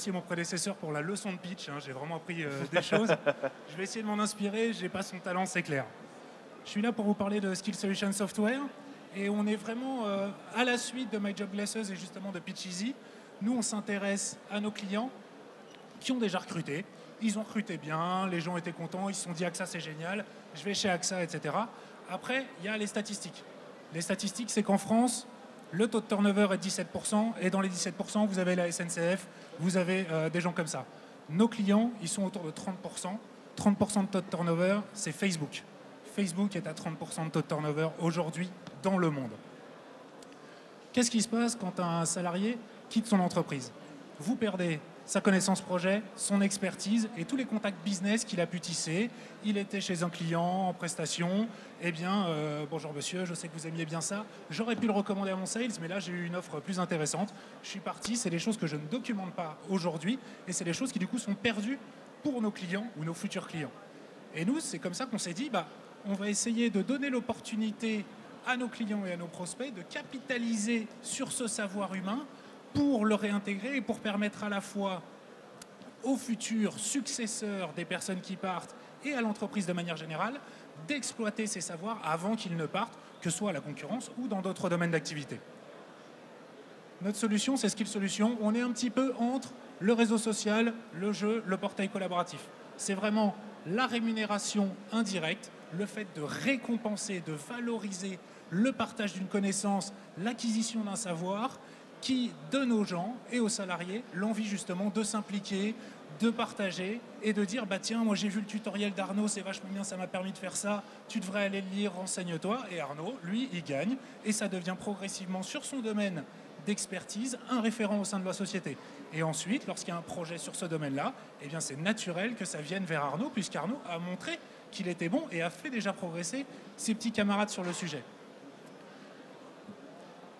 remercier mon prédécesseur pour la leçon de pitch. Hein, j'ai vraiment appris des choses. Je vais essayer de m'en inspirer. Je n'ai pas son talent, c'est clair. Je suis là pour vous parler de Skill Solution Software. Et on est vraiment à la suite de My Job Glasses et justement de Pitch Easy. Nous, on s'intéresse à nos clients qui ont déjà recruté. Ils ont recruté bien, les gens étaient contents, ils se sont dit AXA c'est génial, je vais chez AXA, etc. Après, il y a les statistiques. Les statistiques, c'est qu'en France, le taux de turnover est de 17%, et dans les 17%, vous avez la SNCF, vous avez des gens comme ça. Nos clients, ils sont autour de 30%. 30% de taux de turnover, c'est Facebook. Facebook est à 30% de taux de turnover aujourd'hui dans le monde. Qu'est-ce qui se passe quand un salarié quitte son entreprise? Vous perdez sa connaissance projet, son expertise et tous les contacts business qu'il a pu tisser. Il était chez un client en prestation. Eh bien, bonjour monsieur, je sais que vous aimiez bien ça. J'aurais pu le recommander à mon sales, mais là j'ai eu une offre plus intéressante. Je suis parti, c'est des choses que je ne documente pas aujourd'hui et c'est des choses qui du coup sont perdues pour nos clients ou nos futurs clients. Et nous, c'est comme ça qu'on s'est dit, on va essayer de donner l'opportunité à nos clients et à nos prospects de capitaliser sur ce savoir humain pour le réintégrer et pour permettre à la fois aux futurs successeurs des personnes qui partent et à l'entreprise de manière générale d'exploiter ces savoirs avant qu'ils ne partent, que ce soit à la concurrence ou dans d'autres domaines d'activité. Notre solution, c'est Skill Solution. On est un petit peu entre le réseau social, le jeu, le portail collaboratif. C'est vraiment la rémunération indirecte, le fait de récompenser, de valoriser le partage d'une connaissance, l'acquisition d'un savoir, qui donne aux gens et aux salariés l'envie justement de s'impliquer, de partager et de dire tiens, moi j'ai vu le tutoriel d'Arnaud, c'est vachement bien, ça m'a permis de faire ça, tu devrais aller le lire, renseigne-toi. Et Arnaud, lui, il gagne et ça devient progressivement sur son domaine d'expertise un référent au sein de la société. Et ensuite, lorsqu'il y a un projet sur ce domaine-là, eh bien c'est naturel que ça vienne vers Arnaud, puisqu'Arnaud a montré qu'il était bon et a fait déjà progresser ses petits camarades sur le sujet.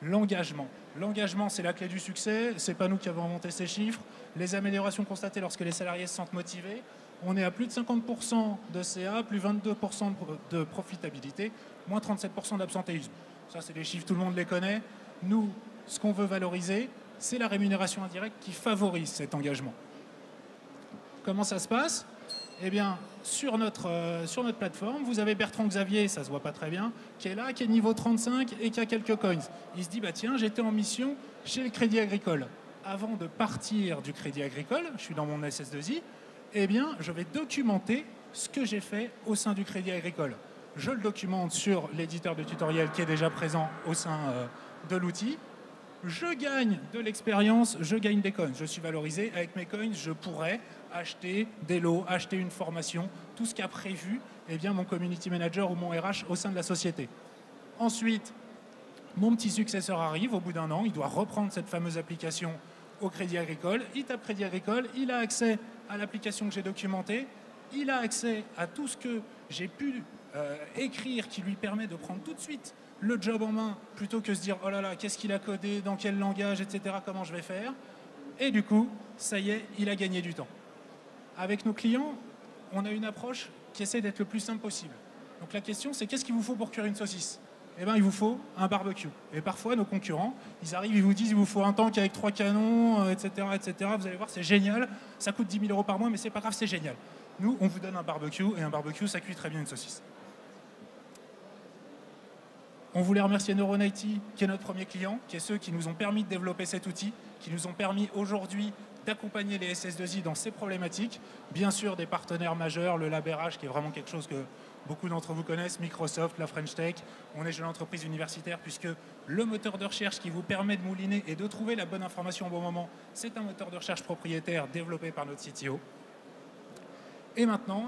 L'engagement. L'engagement, c'est la clé du succès. Ce n'est pas nous qui avons inventé ces chiffres. Les améliorations constatées lorsque les salariés se sentent motivés, on est à plus de 50% de CA, plus 22% de profitabilité, moins 37% d'absentéisme. Ça, c'est des chiffres, tout le monde les connaît. Nous, ce qu'on veut valoriser, c'est la rémunération indirecte qui favorise cet engagement. Comment ça se passe? Eh bien, sur notre plateforme, vous avez Bertrand Xavier, ça ne se voit pas très bien, qui est là, qui est niveau 35 et qui a quelques coins. Il se dit, tiens, j'étais en mission chez le Crédit Agricole. Avant de partir du Crédit Agricole, je suis dans mon SS2I, eh bien, je vais documenter ce que j'ai fait au sein du Crédit Agricole. Je le documente sur l'éditeur de tutoriel qui est déjà présent au sein de l'outil. Je gagne de l'expérience, je gagne des coins. Je suis valorisé. Avec mes coins, je pourrais acheter des lots, acheter une formation, tout ce qu'a prévu mon community manager ou mon RH au sein de la société. Ensuite, mon petit successeur arrive au bout d'un an, il doit reprendre cette fameuse application au Crédit Agricole. Il tape Crédit Agricole, il a accès à l'application que j'ai documentée, il a accès à tout ce que j'ai pu écrire qui lui permet de prendre tout de suite le job en main plutôt que se dire oh là là, qu'est-ce qu'il a codé, dans quel langage, etc., comment je vais faire. Et du coup, ça y est, il a gagné du temps. Avec nos clients, on a une approche qui essaie d'être le plus simple possible. Donc la question, c'est qu'est-ce qu'il vous faut pour cuire une saucisse? Eh bien, il vous faut un barbecue. Et parfois, nos concurrents, ils arrivent, ils vous disent il vous faut un tank avec 3 canons, etc., etc. Vous allez voir, c'est génial. Ça coûte 10 000 € par mois, mais c'est pas grave, c'est génial. Nous, on vous donne un barbecue, et un barbecue, ça cuit très bien une saucisse. On voulait remercier Neuron-IT, qui est notre premier client, qui est ceux qui nous ont permis de développer cet outil, qui nous ont permis aujourd'hui d'accompagner les SS2I dans ces problématiques. Bien sûr, des partenaires majeurs, le LabRH, qui est vraiment quelque chose que beaucoup d'entre vous connaissent, Microsoft, la French Tech. On est jeune entreprise universitaire, puisque le moteur de recherche qui vous permet de mouliner et de trouver la bonne information au bon moment, c'est un moteur de recherche propriétaire développé par notre CTO. Et maintenant,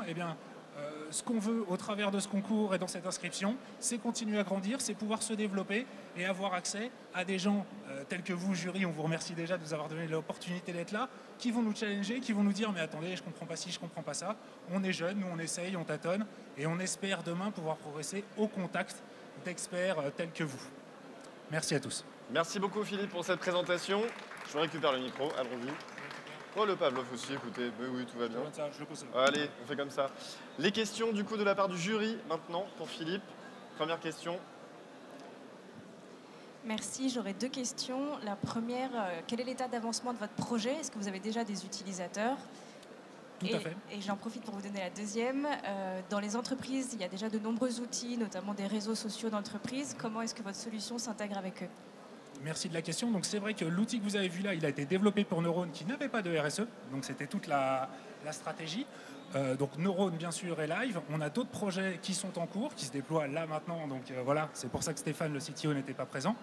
ce qu'on veut au travers de ce concours et dans cette inscription, c'est continuer à grandir, c'est pouvoir se développer et avoir accès à des gens tels que vous, jury, on vous remercie déjà de nous avoir donné l'opportunité d'être là, qui vont nous challenger, qui vont nous dire mais attendez, je ne comprends pas ci, je ne comprends pas ça. On est jeunes, nous on essaye, on tâtonne et on espère demain pouvoir progresser au contact d'experts tels que vous. Merci à tous. Merci beaucoup Philippe pour cette présentation. Je récupère le micro, allons-y. Oh, le Pavlov aussi, écoutez, oui, tout va bien. Allez, on fait comme ça. Les questions, du coup, de la part du jury, maintenant, pour Philippe. Première question. Merci, j'aurais 2 questions. La première, quel est l'état d'avancement de votre projet? Est-ce que vous avez déjà des utilisateurs? Tout à fait. Et j'en profite pour vous donner la deuxième. Dans les entreprises, il y a déjà de nombreux outils, notamment des réseaux sociaux d'entreprise. Comment est-ce que votre solution s'intègre avec eux? Merci de la question. Donc c'est vrai que l'outil que vous avez vu là, il a été développé pour Neurone qui n'avait pas de RSE. Donc c'était toute la stratégie. Donc Neurone bien sûr est live. On a d'autres projets qui sont en cours, qui se déploient là maintenant. Donc voilà, c'est pour ça que Stéphane, le CTO, n'était pas présent.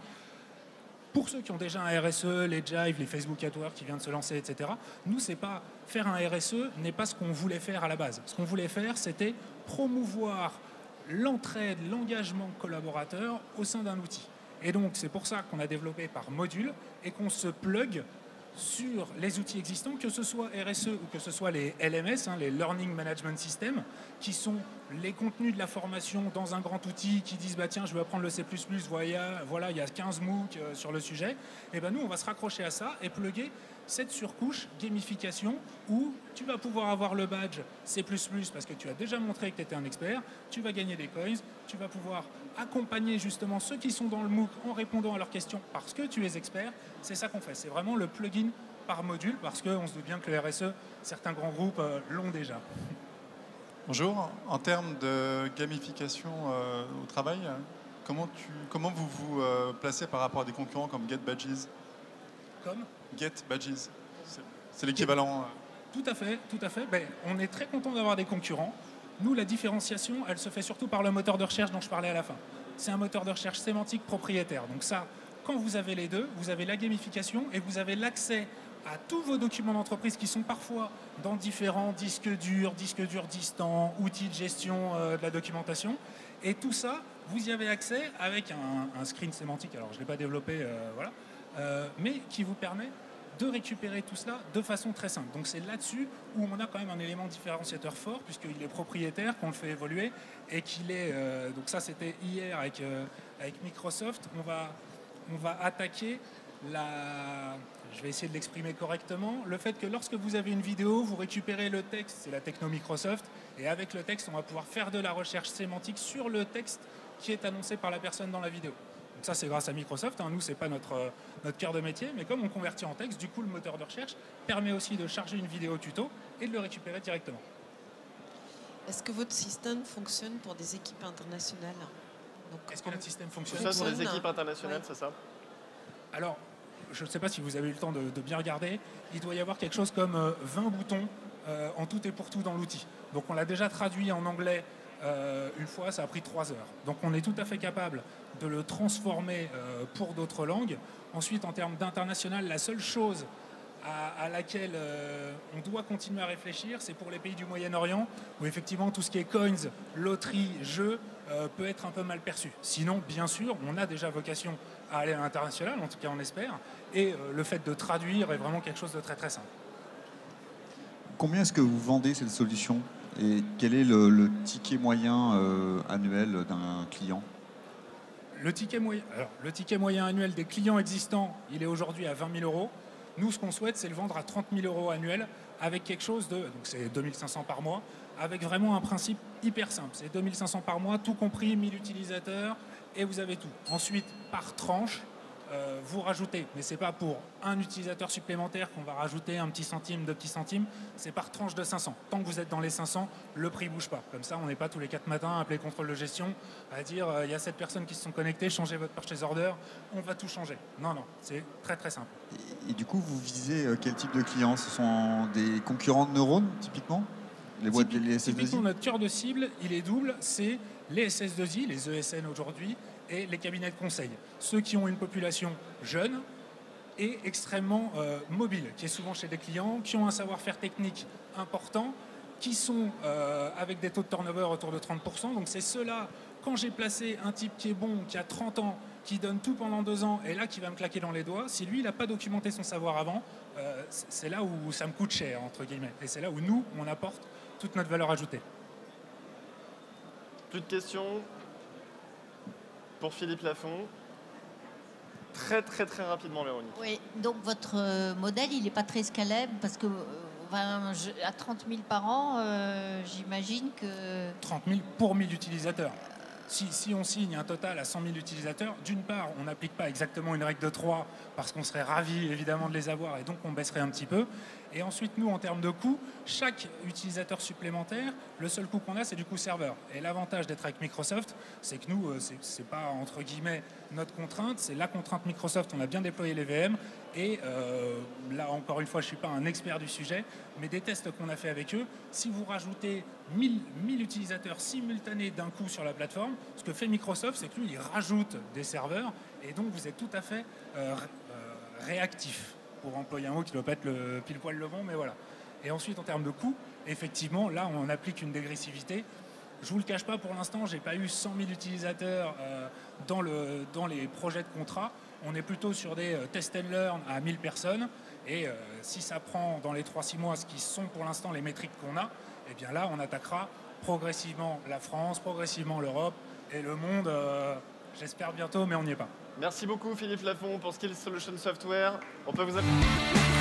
Pour ceux qui ont déjà un RSE, les Jive, les Facebook AdWords qui viennent de se lancer, etc., nous, c'est pas faire un RSE n'est pas ce qu'on voulait faire à la base. Ce qu'on voulait faire, c'était promouvoir l'entraide, l'engagement collaborateur au sein d'un outil. Et donc, c'est pour ça qu'on a développé par module et qu'on se plug sur les outils existants, que ce soit RSE ou que ce soit les LMS, les Learning Management System, qui sont les contenus de la formation dans un grand outil qui disent bah, tiens, je veux apprendre le C++, voilà, il y a 15 MOOC sur le sujet. Et ben nous, on va se raccrocher à ça et plugger cette surcouche gamification où tu vas pouvoir avoir le badge C++ parce que tu as déjà montré que tu étais un expert, tu vas gagner des coins, tu vas pouvoir accompagner justement ceux qui sont dans le MOOC en répondant à leurs questions parce que tu es expert. C'est ça qu'on fait, c'est vraiment le plugin par module parce qu'on se doute bien que le RSE, certains grands groupes l'ont déjà. Bonjour, en termes de gamification au travail, comment vous vous placez par rapport à des concurrents comme GetBadges? Comme GetBadges, c'est l'équivalent. Tout à fait, tout à fait. Ben, on est très content d'avoir des concurrents. Nous, la différenciation, elle se fait surtout par le moteur de recherche dont je parlais à la fin. C'est un moteur de recherche sémantique propriétaire. Donc ça, quand vous avez les deux, vous avez la gamification et vous avez l'accès à tous vos documents d'entreprise qui sont parfois dans différents disques durs distants, outils de gestion de la documentation. Et tout ça, vous y avez accès avec un screen sémantique. Alors, je ne l'ai pas développé, voilà, mais qui vous permet de récupérer tout cela de façon très simple. Donc c'est là-dessus où on a quand même un élément différenciateur fort, puisqu'il est propriétaire, qu'on le fait évoluer, et qu'il est... donc ça, c'était hier avec Microsoft. On va attaquer la... Je vais essayer de l'exprimer correctement. Le fait que lorsque vous avez une vidéo, vous récupérez le texte, c'est la techno Microsoft, et avec le texte, on va pouvoir faire de la recherche sémantique sur le texte qui est annoncé par la personne dans la vidéo. Donc ça, c'est grâce à Microsoft. Nous, ce n'est pas notre cœur de métier, mais comme on convertit en texte, du coup, le moteur de recherche permet aussi de charger une vidéo tuto et de le récupérer directement. Est-ce que votre système fonctionne pour des équipes internationales? Est-ce que notre système fonctionne pour des équipes internationales, c'est ça? Alors, je ne sais pas si vous avez eu le temps de bien regarder, il doit y avoir quelque chose comme 20 boutons en tout et pour tout dans l'outil. Donc on l'a déjà traduit en anglais une fois, ça a pris 3 heures. Donc on est tout à fait capable de le transformer pour d'autres langues. Ensuite, en termes d'international, la seule chose à laquelle on doit continuer à réfléchir, c'est pour les pays du Moyen-Orient, où effectivement tout ce qui est coins, loterie, jeux, peut être un peu mal perçu. Sinon, bien sûr, on a déjà vocation à aller à l'international, en tout cas on espère, et le fait de traduire est vraiment quelque chose de très très simple. Combien est-ce que vous vendez cette solution et quel est le ticket moyen annuel d'un client? Le ticket moyen annuel des clients existants, il est aujourd'hui à 20 000 €. Nous, ce qu'on souhaite, c'est le vendre à 30 000 € annuel avec quelque chose de... Donc c'est 2 500 par mois, avec vraiment un principe hyper simple. C'est 2 500 par mois, tout compris, 1000 utilisateurs, et vous avez tout. Ensuite, par tranche, vous rajoutez, mais ce n'est pas pour un utilisateur supplémentaire qu'on va rajouter un petit centime, 2 petits centimes, c'est par tranche de 500. Tant que vous êtes dans les 500, le prix ne bouge pas. Comme ça, on n'est pas tous les 4 matins à appeler le contrôle de gestion, à dire il y a 7 personnes qui se sont connectées, changez votre purchase order, on va tout changer. Non, non, c'est très très simple. Et du coup, vous visez quel type de clients? Ce sont des concurrents de Neurone, typiquement? Les SS2I? Typiquement, notre cœur de cible, il est double, c'est les SS2I, les ESN aujourd'hui, et les cabinets de conseil. Ceux qui ont une population jeune et extrêmement mobile, qui est souvent chez des clients, qui ont un savoir-faire technique important, qui sont avec des taux de turnover autour de 30%. Donc c'est ceux-là, quand j'ai placé un type qui est bon, qui a 30 ans, qui donne tout pendant 2 ans, et là qui va me claquer dans les doigts, si lui, il n'a pas documenté son savoir avant, c'est là où ça me coûte cher, entre guillemets. Et c'est là où nous, on apporte toute notre valeur ajoutée. Plus de questions pour Philippe Lafont. Très très très rapidement, Véronique. Oui, donc votre modèle, il n'est pas très scalable parce que à 30 000 par an, j'imagine que... 30 000 pour 1000 utilisateurs. Si on signe un total à 100 000 utilisateurs, d'une part, on n'applique pas exactement une règle de 3 parce qu'on serait ravis évidemment de les avoir et donc on baisserait un petit peu. Et ensuite, nous, en termes de coût, chaque utilisateur supplémentaire, le seul coût qu'on a, c'est du coût serveur. Et l'avantage d'être avec Microsoft, c'est que nous, c'est pas entre guillemets notre contrainte, c'est la contrainte Microsoft. On a bien déployé les VM. Et là, encore une fois, je ne suis pas un expert du sujet, mais des tests qu'on a fait avec eux, si vous rajoutez 1000 utilisateurs simultanés d'un coup sur la plateforme, ce que fait Microsoft, c'est que lui, il rajoute des serveurs, et donc vous êtes tout à fait réactif, pour employer un mot qui ne doit pas être pile poil le bon, mais voilà. Et ensuite, en termes de coût, effectivement, là, on applique une dégressivité. Je ne vous le cache pas, pour l'instant, je n'ai pas eu 100 000 utilisateurs dans les projets de contrat. On est plutôt sur des test and learn à 1000 personnes. Et si ça prend dans les 3-6 mois, ce qui sont pour l'instant les métriques qu'on a, eh bien là, on attaquera progressivement la France, progressivement l'Europe et le monde, j'espère bientôt, mais on n'y est pas. Merci beaucoup Philippe Lafont pour Skills Solutions Software. On peut vous appeler.